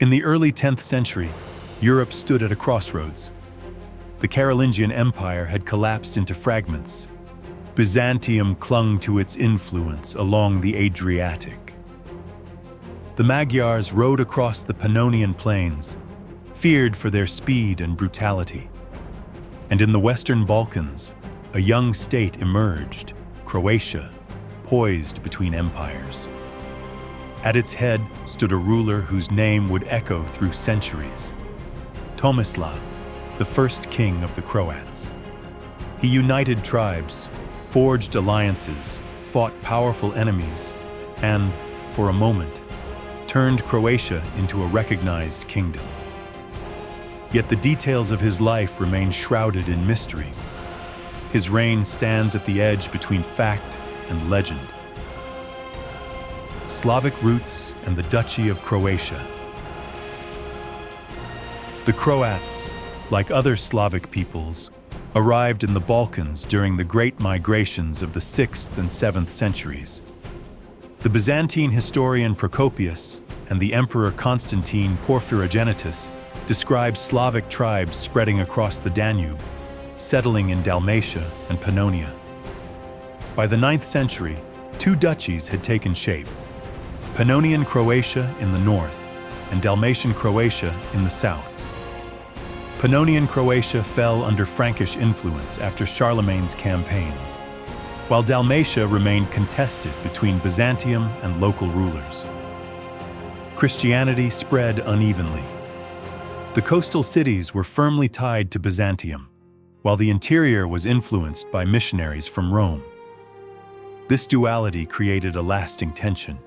In the early 10th century, Europe stood at a crossroads. The Carolingian Empire had collapsed into fragments. Byzantium clung to its influence along the Adriatic. The Magyars rode across the Pannonian plains, feared for their speed and brutality. And in the Western Balkans, a young state emerged, Croatia, poised between empires. At its head stood a ruler whose name would echo through centuries, Tomislav, the first king of the Croats. He united tribes, forged alliances, fought powerful enemies, and, for a moment, turned Croatia into a recognized kingdom. Yet the details of his life remain shrouded in mystery. His reign stands at the edge between fact and legend. Slavic roots and the Duchy of Croatia. The Croats, like other Slavic peoples, arrived in the Balkans during the great migrations of the 6th and 7th centuries. The Byzantine historian Procopius and the Emperor Constantine Porphyrogenitus describe Slavic tribes spreading across the Danube, settling in Dalmatia and Pannonia. By the 9th century, two duchies had taken shape: Pannonian Croatia in the north and Dalmatian Croatia in the south. Pannonian Croatia fell under Frankish influence after Charlemagne's campaigns, while Dalmatia remained contested between Byzantium and local rulers. Christianity spread unevenly. The coastal cities were firmly tied to Byzantium, while the interior was influenced by missionaries from Rome. This duality created a lasting tension.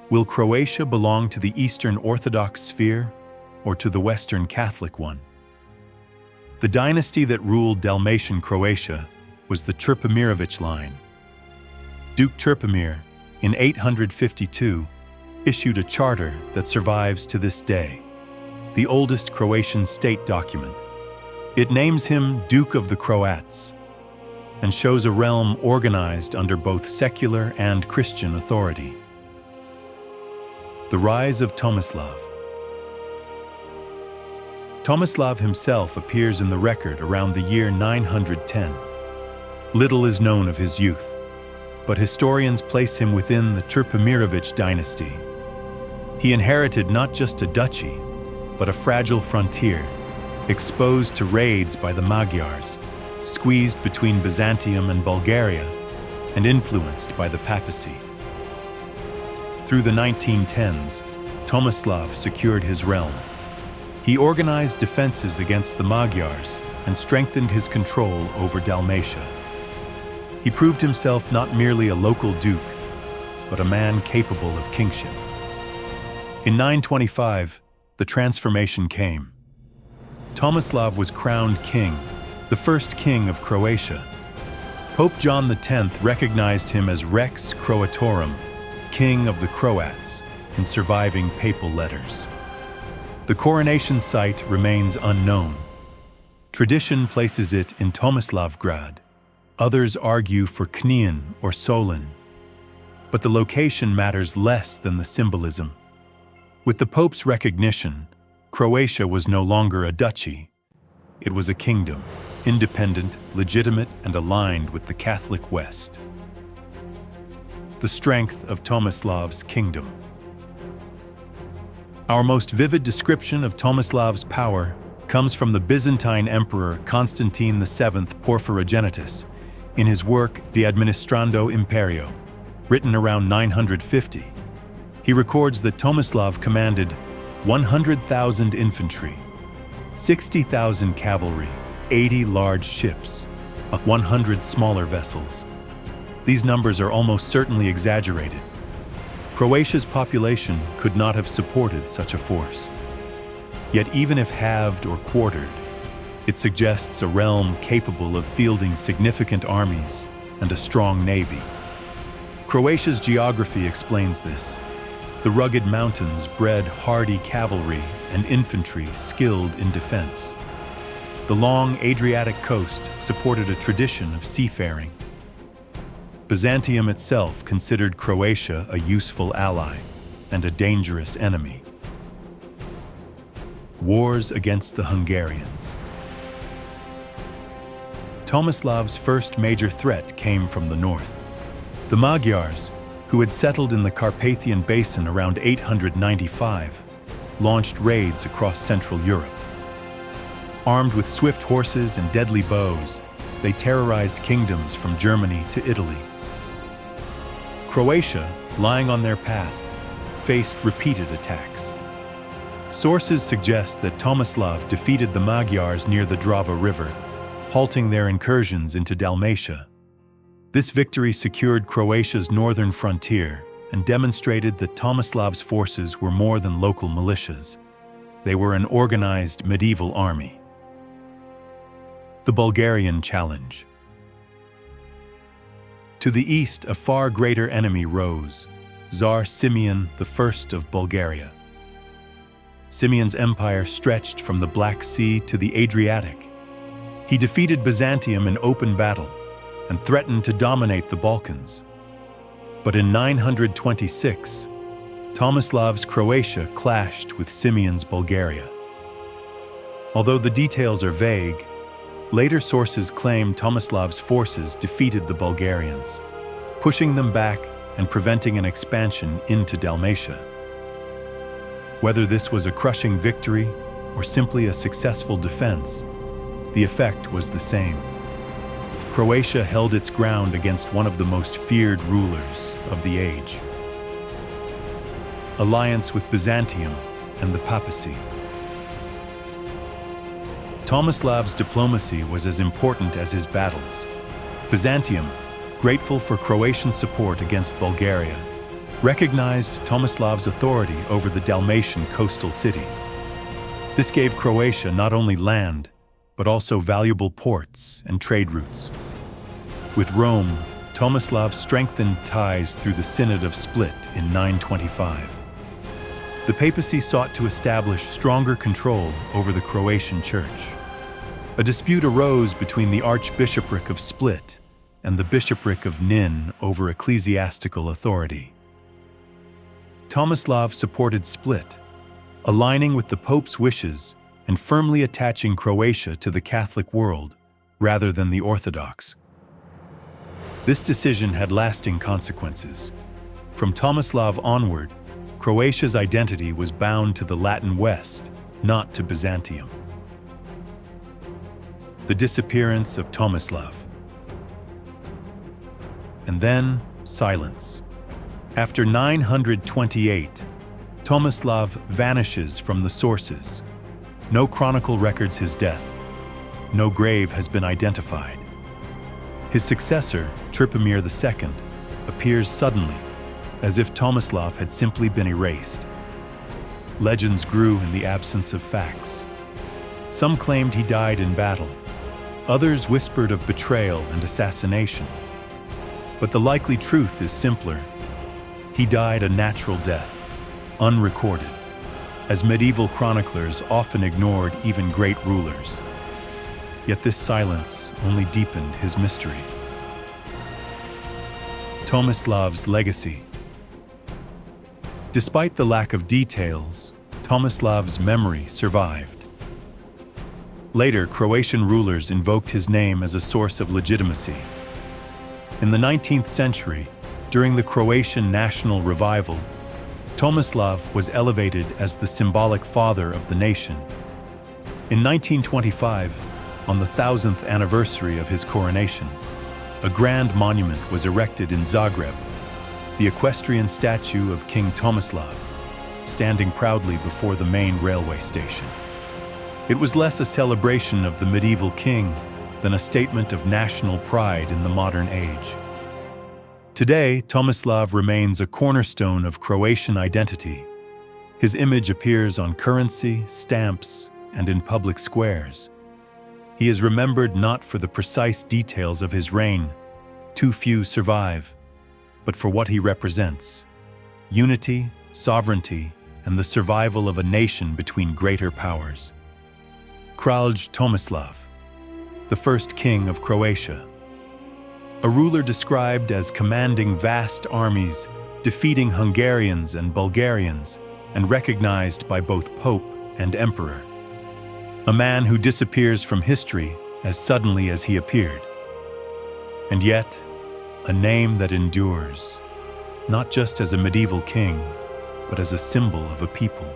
Will Croatia belong to the Eastern Orthodox sphere or to the Western Catholic one? The dynasty that ruled Dalmatian Croatia was the Trpimirović line. Duke Trpimir, in 852, issued a charter that survives to this day, the oldest Croatian state document. It names him Duke of the Croats and shows a realm organized under both secular and Christian authority. The rise of Tomislav. Tomislav himself appears in the record around the year 910. Little is known of his youth, but historians place him within the Trpimirović dynasty. He inherited not just a duchy, but a fragile frontier, exposed to raids by the Magyars, squeezed between Byzantium and Bulgaria, and influenced by the papacy. Through the 1910s, Tomislav secured his realm. He organized defenses against the Magyars and strengthened his control over Dalmatia. He proved himself not merely a local duke, but a man capable of kingship. In 925, the transformation came. Tomislav was crowned king, the first king of Croatia. Pope John X recognized him as Rex Croatorum, King of the Croats, in surviving papal letters. The coronation site remains unknown. Tradition places it in Tomislavgrad. Others argue for Knin or Solin. But the location matters less than the symbolism. With the Pope's recognition, Croatia was no longer a duchy. It was a kingdom, independent, legitimate, and aligned with the Catholic West. The strength of Tomislav's kingdom. Our most vivid description of Tomislav's power comes from the Byzantine Emperor Constantine VII Porphyrogenitus in his work De Administrando Imperio, written around 950. He records that Tomislav commanded 100,000 infantry, 60,000 cavalry, 80 large ships, 100 smaller vessels. These numbers are almost certainly exaggerated. Croatia's population could not have supported such a force. Yet even if halved or quartered, it suggests a realm capable of fielding significant armies and a strong navy. Croatia's geography explains this. The rugged mountains bred hardy cavalry and infantry skilled in defense. The long Adriatic coast supported a tradition of seafaring. Byzantium itself considered Croatia a useful ally and a dangerous enemy. Wars against the Hungarians. Tomislav's first major threat came from the north. The Magyars, who had settled in the Carpathian Basin around 895, launched raids across Central Europe. Armed with swift horses and deadly bows, they terrorized kingdoms from Germany to Italy. Croatia, lying on their path, faced repeated attacks. Sources suggest that Tomislav defeated the Magyars near the Drava River, halting their incursions into Dalmatia. This victory secured Croatia's northern frontier and demonstrated that Tomislav's forces were more than local militias. They were an organized medieval army. The Bulgarian challenge. To the east, a far greater enemy rose, Tsar Simeon I of Bulgaria. Simeon's empire stretched from the Black Sea to the Adriatic. He defeated Byzantium in open battle and threatened to dominate the Balkans. But in 926, Tomislav's Croatia clashed with Simeon's Bulgaria. Although the details are vague, later sources claim Tomislav's forces defeated the Bulgarians, pushing them back and preventing an expansion into Dalmatia. Whether this was a crushing victory or simply a successful defense, the effect was the same. Croatia held its ground against one of the most feared rulers of the age. Alliance with Byzantium and the papacy. Tomislav's diplomacy was as important as his battles. Byzantium, grateful for Croatian support against Bulgaria, recognized Tomislav's authority over the Dalmatian coastal cities. This gave Croatia not only land, but also valuable ports and trade routes. With Rome, Tomislav strengthened ties through the Synod of Split in 925. The papacy sought to establish stronger control over the Croatian church. A dispute arose between the Archbishopric of Split and the Bishopric of Nin over ecclesiastical authority. Tomislav supported Split, aligning with the Pope's wishes and firmly attaching Croatia to the Catholic world rather than the Orthodox. This decision had lasting consequences. From Tomislav onward, Croatia's identity was bound to the Latin West, not to Byzantium. The disappearance of Tomislav. And then, silence. After 928, Tomislav vanishes from the sources. No chronicle records his death. No grave has been identified. His successor, Trpimir II, appears suddenly, as if Tomislav had simply been erased. Legends grew in the absence of facts. Some claimed he died in battle. Others whispered of betrayal and assassination. But the likely truth is simpler. He died a natural death, unrecorded, as medieval chroniclers often ignored even great rulers. Yet this silence only deepened his mystery. Tomislav's legacy. Despite the lack of details, Tomislav's memory survived. Later, Croatian rulers invoked his name as a source of legitimacy. In the 19th century, during the Croatian national revival, Tomislav was elevated as the symbolic father of the nation. In 1925, on the 1000th anniversary of his coronation, a grand monument was erected in Zagreb, the equestrian statue of King Tomislav, standing proudly before the main railway station. It was less a celebration of the medieval king than a statement of national pride in the modern age. Today, Tomislav remains a cornerstone of Croatian identity. His image appears on currency, stamps, and in public squares. He is remembered not for the precise details of his reign, too few survive, but for what he represents: unity, sovereignty, and the survival of a nation between greater powers. Kralj Tomislav, the first king of Croatia. A ruler described as commanding vast armies, defeating Hungarians and Bulgarians, and recognized by both Pope and Emperor. A man who disappears from history as suddenly as he appeared. And yet, a name that endures, not just as a medieval king, but as a symbol of a people.